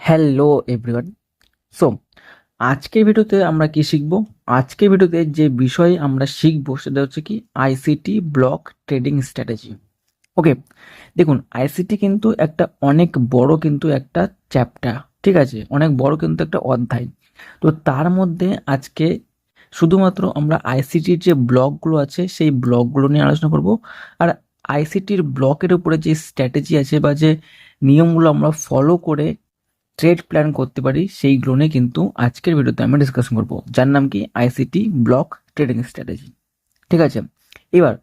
Hello everyone. So আজকের ভিডিওতে আমরা কি শিখব? আজকের ভিডিওতে যে বিষয় আমরা শিখব সেটা হচ্ছে কি আইসিটি ব্লক ট্রেডিং স্ট্র্যাটেজি। ওকে, দেখুন আইসিটি কিন্তু একটা অনেক বড় কিন্তু একটা চ্যাপ্টার, ঠিক আছে, অনেক বড় কিন্তু একটা অধ্যায়। তো তার মধ্যে আজকে শুধুমাত্র আমরা আইসিটির যে ব্লকগুলো আছে সেই ব্লকগুলো নিয়ে আলোচনা করব। আর আইসিটির ব্লকের উপরে যে স্ট্র্যাটেজি আছে বা যে নিয়মগুলো আমরা ফলো করে ট্রেড প্ল্যান করতে পারি সেইগুলো নিয়ে কিন্তু আজকের ভিডিওতে আমরা ডিসকাশন করব, যার নাম কি আইসিটি ব্লক ট্রেডিং স্ট্র্যাটেজি। ঠিক আছে, এবার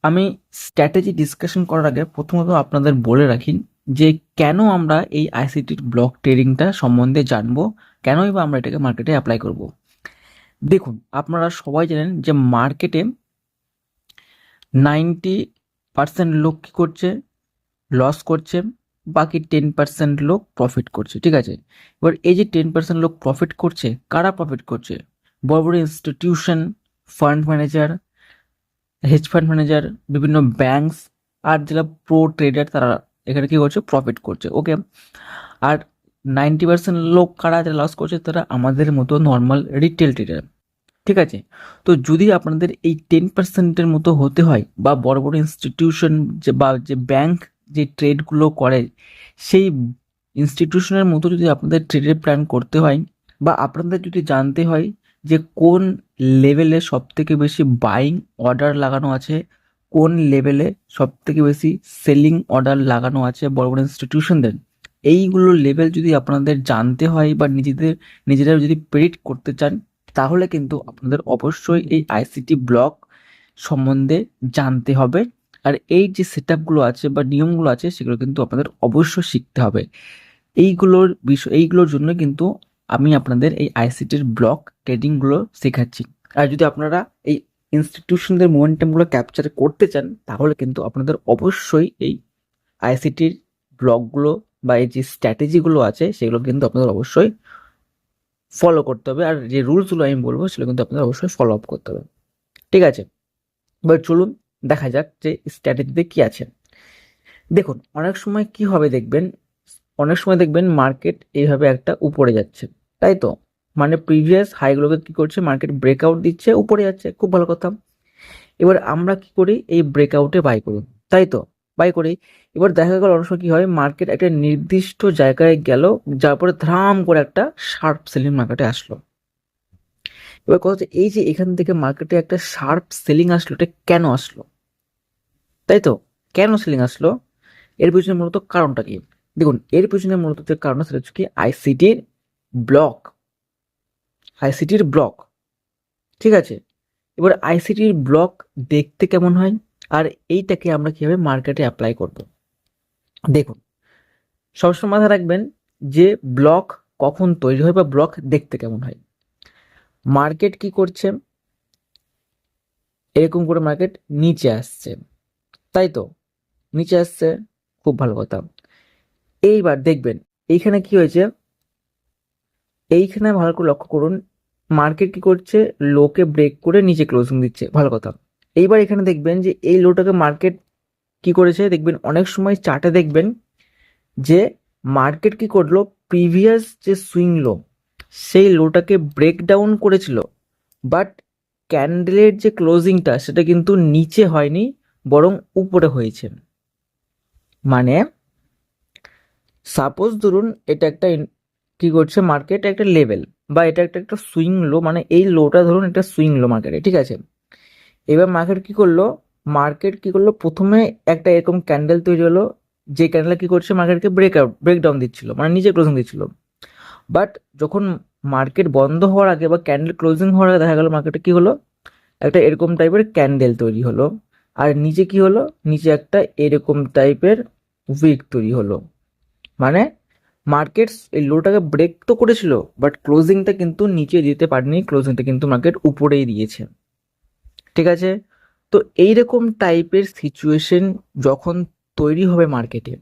আমি স্ট্র্যাটেজি ডিসকাশন করার আগে প্রথমত আপনাদের বলে রাখি যে কেন আমরা এই আইসিটির ব্লক ট্রেডিংটা সম্বন্ধে জানবো, কেনই বা আমরা এটাকে মার্কেটে অ্যাপ্লাই করব। দেখুন, আপনারা সবাই জানেন যে মার্কেটে 90% লোক কি করছে, লস করছে, বাকি 10% লোক প্রফিট করছে। ঠিক আছে, এবার এই যে 10% লোক প্রফিট করছে, কারা প্রফিট করছে? বড় বড় institution, fund manager, hedge fund manager, বিভিন্ন ব্যাংকস আর যারা প্রো ট্রেডার তারা এখানে কি করছে, প্রফিট করছে। ওকে, আর 90% লোক কারা যারা লস করছে, তারা আমাদের মতো নর্মাল রিটেল ট্রেডার। ঠিক আছে, তো যদি আপনাদের এই 10%-এর মতো হতে হয় বা বড় বড় ইনস্টিটিউশন বা যে ব্যাংক যে ট্রেডগুলো করে সেই ইনস্টিটিউশনের মতো যদি আপনাদের ট্রেডের প্ল্যান করতে হয় বা আপনাদের যদি জানতে হয় যে কোন লেভেলে সব থেকে বেশি বাইং অর্ডার লাগানো আছে, কোন লেভেলে সব থেকে বেশি সেলিং অর্ডার লাগানো আছে বড় বড় ইনস্টিটিউশনদের, এইগুলো লেভেল যদি আপনাদের জানতে হয় বা নিজেরা যদি প্রেডিক্ট করতে চান, তাহলে কিন্তু আপনাদের অবশ্যই এই আইসিটি ব্লক সম্বন্ধে জানতে হবে। আর এই যে সেটআপগুলো আছে বা নিয়মগুলো আছে সেগুলো কিন্তু আপনাদের অবশ্যই শিখতে হবে। এইগুলোর জন্য কিন্তু আমি আপনাদের এই আইসিটির ব্লক ট্রেডিংগুলো শেখাচ্ছি। আর যদি আপনারা এই ইনস্টিটিউশনদের মোমেন্টামগুলো ক্যাপচার করতে চান, তাহলে কিন্তু আপনাদের অবশ্যই এই আইসিটির ব্লকগুলো বা এই যে স্ট্র্যাটেজিগুলো আছে সেগুলো কিন্তু আপনাদের অবশ্যই ফলো করতে হবে। আর যে রুলসগুলো আমি বলবো সেগুলো কিন্তু আপনাদের অবশ্যই ফলো আপ করতে হবে। ঠিক আছে, এবার চলুন দেখা যাক যে স্ট্র্যাটেজিতে কি আছে। দেখুন, অনেক সময় দেখবেন মার্কেট এইভাবে একটা উপরে যাচ্ছে, তাই তো, মানে প্রিভিয়াস হাইগুলোকে কি করছে, মার্কেট ব্রেকআউট দিচ্ছে, উপরে যাচ্ছে, খুব ভালো কথা। এবার আমরা কি করি, এই ব্রেকআউটে বাই করি, তাই তো, বাই করি। এবার দেখা গেল অনেক সময় কি হয়, মার্কেট একটা নির্দিষ্ট জায়গায় গেল, যার পরে ধ্রাম করে একটা শার্প সেলিং মার্কেটে আসলো। এবার কথা হচ্ছে, এই যে এখান থেকে মার্কেটে একটা শার্প সেলিং আসলো, এটা কেন আসলো, তাই তো, কেন সেলিং আসলো? এর পিছনে মূলত কারণটা কি? দেখুন, এর পিছনে মূলত যে কারণ সেটা হচ্ছে কি ব্লক আইসিটির ব্লক। ঠিক আছে, এবার আইসিটির ব্লক দেখতে কেমন হয় আর এইটাকে আমরা কিভাবে মার্কেটে অ্যাপ্লাই করব? দেখুন, সবসময় মাথায় রাখবেন যে ব্লক কখন তৈরি হয় বা ব্লক দেখতে কেমন হয়। মার্কেট কি করছে, এরকম করে মার্কেট নিচে আসছে, তাই তো, নিচে আসছে, খুব ভালো কথা। এইবার দেখবেন এইখানে কি হয়েছে, এইখানে ভালো করে লক্ষ্য করুন, মার্কেট কি করছে, লোকে ব্রেক করে নিচে ক্লোজিং দিচ্ছে, ভালো কথা। এইবার এখানে দেখবেন যে এই লোটাকে মার্কেট কি করেছে, দেখবেন অনেক সময় চার্টে দেখবেন যে মার্কেট কি করলো, প্রিভিয়াস যে সুইং লো সেই লোটাকে ব্রেক ডাউন করেছিল, বাট ক্যান্ডেলের যে ক্লোজিংটা সেটা কিন্তু নিচে হয়নি, বরং উপরে হয়েছে। মানে সাপোজ ধরুন এটা একটা কি করছে, মার্কেট একটা লেভেল বা এটা একটা সুইং লো, মানে এই লোটা ধরুন একটা সুইং লো মার্কেটে, ঠিক আছে। এবার মার্কেট কি করলো, প্রথমে একটা এরকম ক্যান্ডেল তৈরি হলো, যে ক্যান্ডেল কি করছে, মার্কেটকে ব্রেকডাউন দিচ্ছিল, মানে নিচে ক্লোজিং দিচ্ছিল। বাট যখন মার্কেট বন্ধ হওয়ার আগে বা ক্যান্ডেল ক্লোজিং হওয়ার আগে দেখা গেল মার্কেটে কি হলো, একটা এরকম টাইপের ক্যান্ডেল তৈরি হলো, আর নিচে কি হলো, নিচে একটা এরকম টাইপের উইক তৈরি হলো। মানে মার্কেট এই লোটাকে ব্রেক তো করেছিল, বাট ক্লোজিংটা কিন্তু নিচে দিতে পারেনি, ক্লোজিংটা কিন্তু মার্কেট উপরেই দিয়েছে। ঠিক আছে, তো এইরকম টাইপের সিচুয়েশন যখন তৈরি হবে মার্কেটে,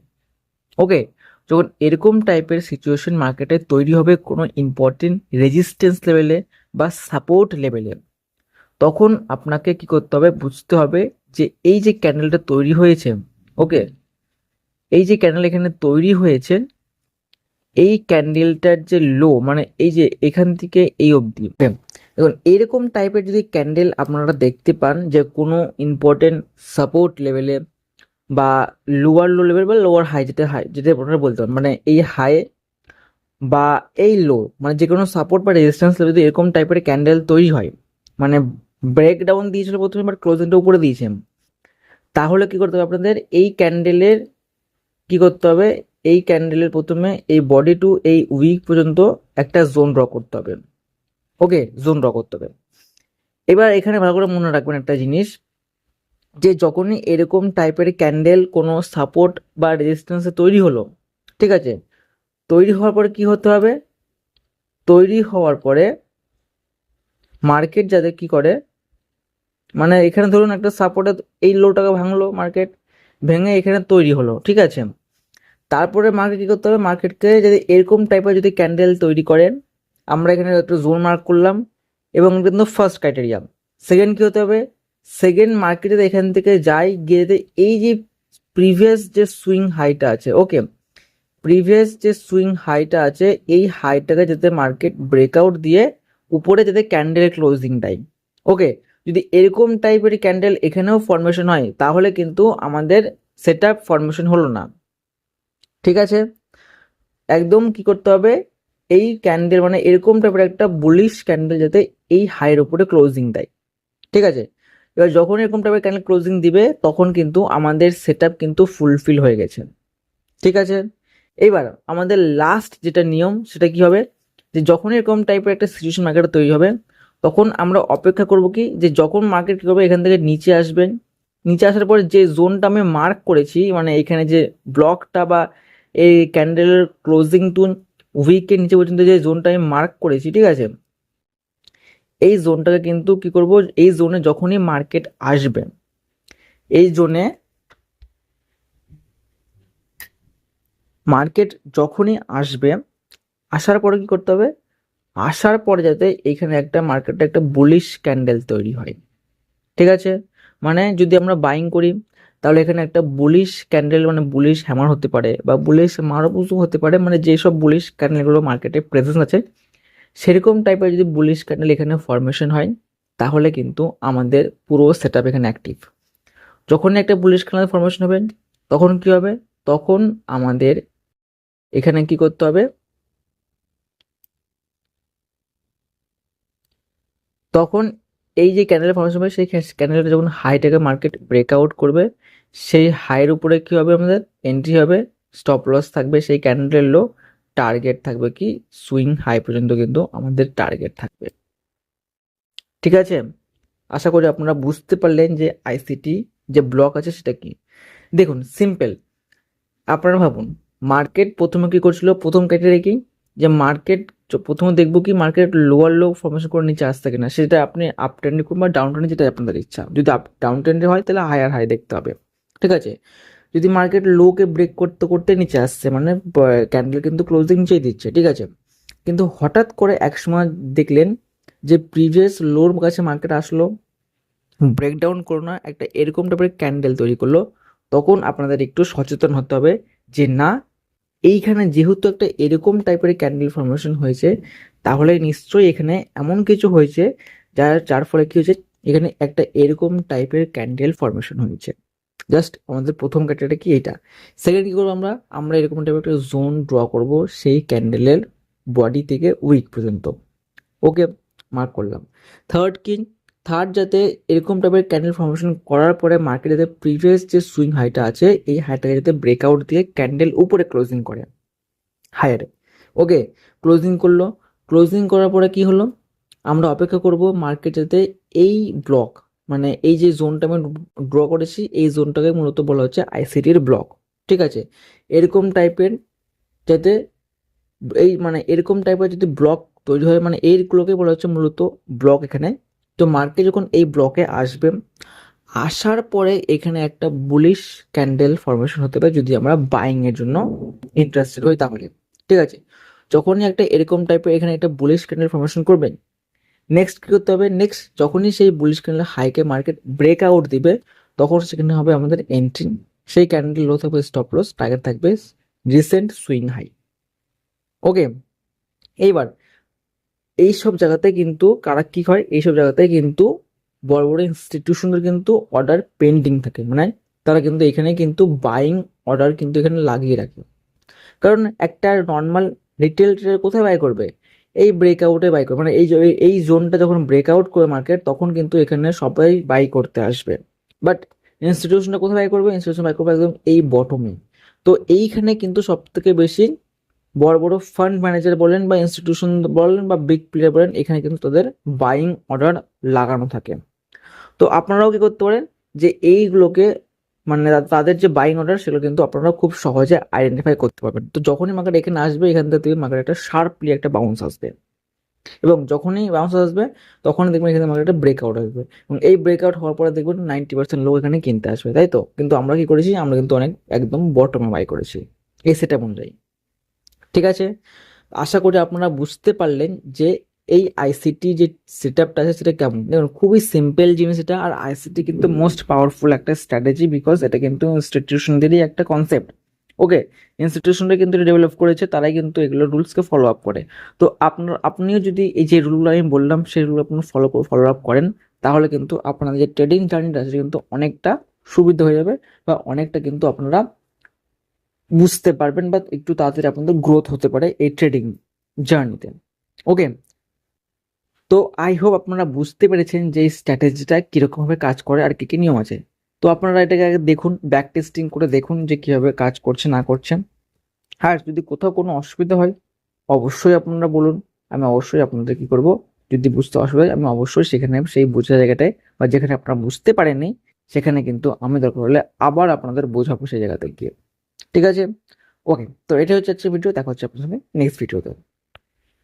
ওকে, যখন এরকম টাইপের সিচুয়েশন মার্কেটে তৈরি হবে কোনো ইম্পর্টেন্ট রেজিস্ট্যান্স লেভেলে বা সাপোর্ট লেভেলে, তখন আপনাকে কি করতে হবে, বুঝতে হবে যে এই যে ক্যান্ডেলটা তৈরি হয়েছে, ওকে, এই যে ক্যান্ডেল এখানে তৈরি হয়েছে, এই ক্যান্ডেলটার যে লো মানে এই যে এখান থেকে এই অবধি, দেখুন এরকম টাইপের যদি ক্যান্ডেল আপনারা দেখতে পান যে কোনো ইম্পর্টেন্ট সাপোর্ট লেভেলে বা লোয়ার লো লেভেল বা লোয়ার হাই, যেটা আপনারা বলতে পারেন, মানে এই হাই বা এই লো, মানে যে কোনো সাপোর্ট বা রেজিস্ট্যান্স লেভেল যদি এরকম টাইপের ক্যান্ডেল তৈরি হয়, মানে ব্রেক ডাউন দিয়েছিল প্রথমে বাট ক্লোজিংটা উপরে দিয়েছে, তাহলে কি করতে হবে আপনাদের, এই ক্যান্ডেলের কি করতে হবে, এই ক্যান্ডেলের প্রথমে এই বডি টু এই উইক পর্যন্ত একটা জোন ড্র করতে হবে। ওকে, জোন ড্র করতে হবে। এবার এখানে ভালো করে মনে রাখবেন একটা জিনিস, যে যখনই এরকম টাইপের ক্যান্ডেল কোনো সাপোর্ট বা রেজিস্ট্যান্সে তৈরি হলো, ঠিক আছে, তৈরি হওয়ার পরে কি হতে হবে, তৈরি হওয়ার পরে মার্কেট যাতে কি করে, মানে এখানে ধরুন একটা সাপোর্টে এই লোটাকে ভাঙলো, মার্কেট ভেঙে এখানে তৈরি হলো, ঠিক আছে, তারপরে মার্কেট কী করতে হবে, মার্কেটকে যদি এরকম টাইপের যদি ক্যান্ডেল তৈরি করেন, আমরা এখানে একটা জোন মার্ক করলাম, এবং কিন্তু ফার্স্ট ক্রাইটেরিয়া। সেকেন্ড কী হতে হবে, সেকেন্ড মার্কেট যদি এখান থেকে যায়, গিয়ে যদি এই যে প্রিভিয়াস যে সুইং হাইটা আছে, ওকে, প্রিভিয়াস যে সুইং হাইটা আছে, এই হাইটাকে যাতে মার্কেট ব্রেকআউট দিয়ে উপরে যাতে ক্যান্ডেলের ক্লোজিং টাইম, ওকে, যদি এরকম টাইপের ক্যান্ডেল এখানেও ফর্মেশন হয়, তাহলে কিন্তু আমাদের সেট আপ ফর্মেশন হলো না, ঠিক আছে। একদম কি করতে হবে, এই ক্যান্ডেল মানে এরকম টাইপের একটা বুলিশ ক্যান্ডেল যাতে এই হাইয়ের উপরে ক্লোজিং দেয়, ঠিক আছে। এবার যখন এরকম টাইপের ক্যান্ডেল ক্লোজিং দিবে, তখন কিন্তু আমাদের সেট আপ কিন্তু ফুলফিল হয়ে গেছে, ঠিক আছে। এবার আমাদের লাস্ট যেটা নিয়ম, সেটা কি হবে, যে যখন এরকম টাইপের একটা সিচুয়েশন মার্কেটে তৈরি হবে, তখন আমরা অপেক্ষা করব কি, যে যখন মার্কেট কী করবে, এখান থেকে নিচে আসবেন, নিচে আসার পরে যে জোনটা আমি মার্ক করেছি, মানে এখানে যে ব্লকটা বা এই ক্যান্ডেলের ক্লোজিং টু উইকের নিচে পর্যন্ত যে জোনটা আমি মার্ক করেছি, ঠিক আছে, এই জোনটাকে কিন্তু কি করব, এই জোনে যখনই মার্কেট আসবে, এই জোনে মার্কেট যখনই আসবে, আসার পরে কি করতে হবে, আসার পরে যাতে এখানে একটা মার্কেটে একটা বুলিশ ক্যান্ডেল তৈরি হয়, ঠিক আছে। মানে যদি আমরা বাইং করি, তাহলে এখানে একটা বুলিশ ক্যান্ডেল মানে বুলিশ হ্যামার হতে পারে বা বুলিশ মারুবুজু হতে পারে, মানে যেসব বুলিশ ক্যান্ডেলগুলো মার্কেটে প্রেজেন্স আছে, সেরকম টাইপের যদি বুলিশ ক্যান্ডেল এখানে ফরমেশন হয়, তাহলে কিন্তু আমাদের পুরো সেট আপ এখানে অ্যাক্টিভ। যখন একটা বুলিশ ক্যান্ডেল ফরমেশন হবে, তখন কি হবে, তখন আমাদের এখানে কি করতে হবে, তখন এই যে ক্যান্ডেল ফর্মেশন হবে, সেই ক্যান্ডেলটা যখন হাইটাকে মার্কেট ব্রেকআউট করবে, সেই হাইয়ের উপরে কি হবে, আমাদের এন্ট্রি হবে, স্টপ লস থাকবে সেই ক্যান্ডেলের লো, টার্গেট থাকবে কি সুইং হাই পর্যন্ত কিন্তু আমাদের টার্গেট থাকবে, ঠিক আছে। আশা করি আপনারা বুঝতে পারলেন যে আইসিটি যে ব্লক আছে সেটা কি। দেখুন সিম্পল, আপনারা ভাবুন, মার্কেট প্রথমে কি করছিল, প্রথম ক্রাইটেরিয়া কি, যে মার্কেট প্রথমে দেখবো কি মার্কেট লোয়ার লো ফর্মেশন করে নিচে আসছে কিনা, সেটা আপনি আপ ট্রেন্ডে করুন বা ডাউন ট্রেন্ডে, যেটা আপনাদের ইচ্ছা। যদি আপ ডাউন ট্রেন্ডে হয় তাহলে হায়ার হাই দেখতে হবে, ঠিক আছে। যদি মার্কেট লোকে ব্রেক করতে করতে নিচে আসছে, মানে ক্যান্ডেল কিন্তু ক্লোজিং নিচেই দিচ্ছে, ঠিক আছে, কিন্তু হঠাৎ করে একসময় দেখলেন যে প্রিভিয়াস লোর কাছে মার্কেট আসলো, ব্রেকডাউন করো না, একটা এরকম টাইপের ক্যান্ডেল তৈরি করলো, তখন আপনাদের একটু সচেতন হতে হবে, যে না, এইখানে যেহেতু একটা এরকম টাইপের ক্যান্ডেল ফর্মেশন হয়েছে, তাহলে নিশ্চয়ই এখানে এমন কিছু হয়েছে যার যার ফলে কি হয়েছে, এখানে একটা এরকম টাইপের ক্যান্ডেল ফর্মেশন হয়েছে। জাস্ট আমাদের প্রথম ক্যান্ডেলটা কি এটা। সেকেন্ড কি করবো, আমরা আমরা এরকম টাইপের একটা জোন ড্র করব সেই ক্যান্ডেলের বডি থেকে উইক পর্যন্ত, ওকে, মার্ক করলাম। থার্ড কি, থার্ড যাতে এরকম টাইপের ক্যান্ডেল ফর্মেশন করার পরে মার্কেট যাতে প্রিভিয়াস যে সুইং হাইটা আছে, এই হাইটাকে যাতে ব্রেকআউট দিয়ে ক্যান্ডেল উপরে ক্লোজিং করে হায়ার, ওকে, ক্লোজিং করলো, ক্লোজিং করার পরে কি হলো, আমরা অপেক্ষা করব মার্কেট যাতে এই ব্লক, মানে এই যে জোনটা আমি ড্র করেছি, এই জোনটাকে মূলত বলা হচ্ছে আইসিটির ব্লক, ঠিক আছে। এরকম টাইপের যাতে এই মানে এরকম টাইপের যদি ব্লক তৈরি হয়, মানে এইগুলোকে বলা হচ্ছে মূলত ব্লক এখানে। তো মার্কেট যখন এই ব্লকে আসবে, আসার পরে এখানে একটা বুলিশ ক্যান্ডেল ফর্মেশন হতে পারে যদি আমরা বাইং এর জন্য ইন্টারেস্টেড হই, তাহলে ঠিক আছে। যখনই একটা এরকম টাইপের এখানে একটা বুলিশ ক্যান্ডেল ফর্মেশন করবেন, নেক্সট কি করতে হবে, নেক্সট যখনই সেই বুলিশ ক্যান্ডেল হাইকে মার্কেট ব্রেক আউট দিবে, তখন সেখানে হবে আমাদের এন্ট্রি, সেই ক্যান্ডেল লো থাকবে স্টপ লস, টার্গেট থাকবে রিসেন্ট সুইং হাই, ওকে, এইবার এইসব জায়গাতে কিন্তু কারা কি হয়, এইসব জায়গাতে কিন্তু বড় বড় ইনস্টিটিউশনের কিন্তু অর্ডার পেন্ডিং থাকে, মানে তারা কিন্তু এখানে কিন্তু বাইং অর্ডার কিন্তু এখানে লাগিয়ে রাখে। কারণ একটা নর্মাল রিটেল ট্রেডার কোথায় বাই করবে, এই ব্রেকআউটে বাই করবে, মানে এই জোনটা যখন ব্রেকআউট করে মার্কেট তখন কিন্তু এখানে সবাই বাই করতে আসবে। বাট ইনস্টিটিউশনটা কোথায় বাই করবে, ইনস্টিটিউশন বাই করবে একদম এই বটমে। তো এইখানে কিন্তু সব থেকে বেশি বড় বড় ফান্ড ম্যানেজার বলেন বা ইনস্টিটিউশন বলেন বা বিগ প্লেয়ার বলেন, এখানে কিন্তু তাদের বাইং অর্ডার লাগানো থাকে। তো আপনারাও কি করতে পারেন যে এইগুলোকে, মানে তাদের যে বাইং অর্ডার সেগুলো কিন্তু আপনারা খুব সহজে আইডেন্টিফাই করতে পারবেন। তো যখনই মার্কেট এখানে আসবে, এখান থেকে মার্কেট একটা শার্পলি একটা বাউন্স আসবে, এবং যখনই বাউন্স আসবে তখনই দেখবেন এখানে মার্কেটে ব্রেকআউট আসবে, এবং এই ব্রেকআউট হওয়ার পরে দেখবেন 90% লোক এখানে কিনতে আসবে, তাই তো? কিন্তু আমরা কি করেছি, আমরা কিন্তু অনেক একদম বটমে বাই করেছি এই সেটআপ অনুযায়ী। ঠিক আছে, আশা করি আপনারা বুঝতে পারলেন যে এই আইসিটি যে সেটআপটা আছে সেটা কেমন। দেখুন খুবই সিম্পল জিনিস এটা, আর আইসিটি কিন্তু মোস্ট পাওয়ারফুল একটা স্ট্র্যাটেজি, বিকজ এটা কিন্তু ইনস্টিটিউশনদেরই একটা কনসেপ্ট। ওকে, ইনস্টিটিউশনরা কিন্তু ডেভেলপ করেছে, তারাই কিন্তু এগুলো রুলসকে ফলো আপ করে। তো আপনিও যদি এই যে রুলগুলো আমি বললাম সেই রুল আপনি ফলো আপ করেন, তাহলে কিন্তু আপনাদের যে ট্রেডিং জার্নিটা আছে কিন্তু অনেকটা সুবিধা হয়ে যাবে, বা অনেকটা কিন্তু আপনারা বুঝতে পারবেন, বা একটু তাড়াতাড়ি আপনাদের গ্রোথ হতে পারে এই ট্রেডিং জার্নিতে। ওকে, তো আই হোপ আপনারা বুঝতে পেরেছেন যে এই স্ট্র্যাটেজিটা কিরকম ভাবে কাজ করে আর কি কি নিয়ম আছে। তো আপনারা এটাকে আগে দেখুন, ব্যাক টেস্টিং করে দেখুন যে কিভাবে কাজ করছে না করছে। আর যদি কোথাও কোনো অসুবিধা হয় অবশ্যই আপনারা বলুন, আমি অবশ্যই আপনাদের কি করব, যদি বুঝতে অসুবিধা হয় আমি অবশ্যই সেখানে সেই বোঝা জায়গাটায় বা যেখানে আপনারা বুঝতে পারেননি সেখানে কিন্তু আমি দরকার হলে আবার আপনাদের বোঝাবো সেই জায়গাতে গিয়ে। ঠিক আছে, ওকে, তো এটা হচ্ছে আজকের ভিডিও, দেখা হচ্ছে আপনার সঙ্গে নেক্সট ভিডিওতে।